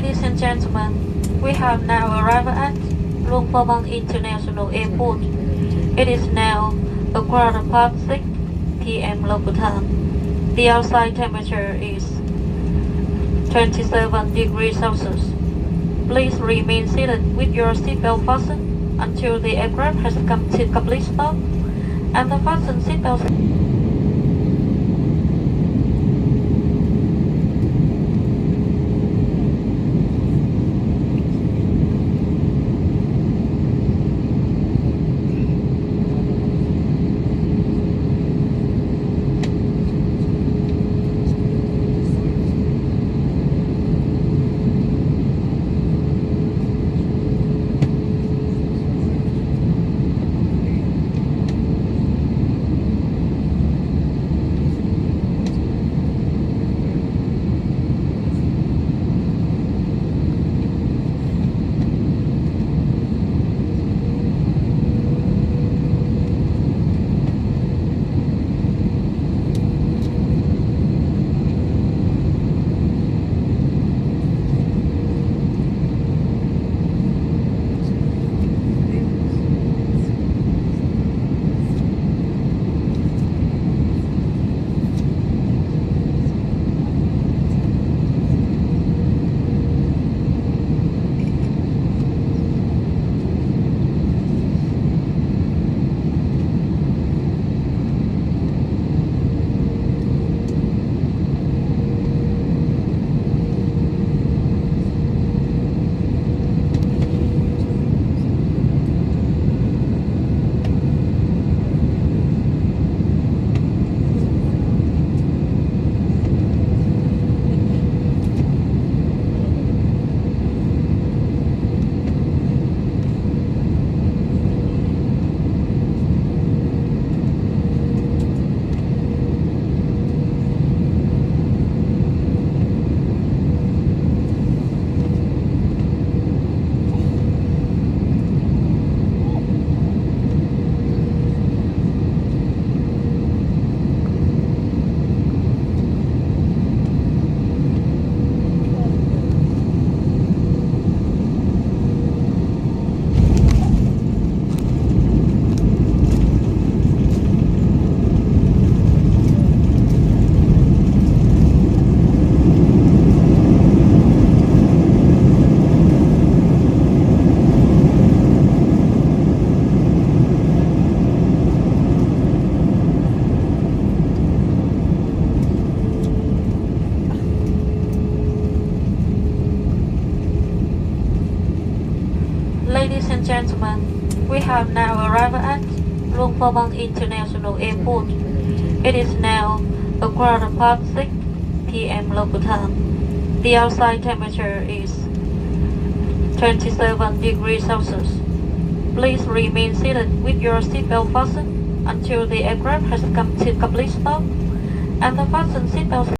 Ladies and gentlemen, we have now arrived at Luang Prabang International Airport. It is now a quarter past 6 p.m. local time. The outside temperature is 27 degrees Celsius. Please remain seated with your seatbelt fastened until the aircraft has come to complete stop and the fasten seatbelt. Ladies and gentlemen, we have now arrived at Luang Prabang International Airport. It is now a quarter past 6 p.m. local time. The outside temperature is 27 degrees Celsius. Please remain seated with your seatbelt fastened until the aircraft has come to complete stop and the fasten seatbelt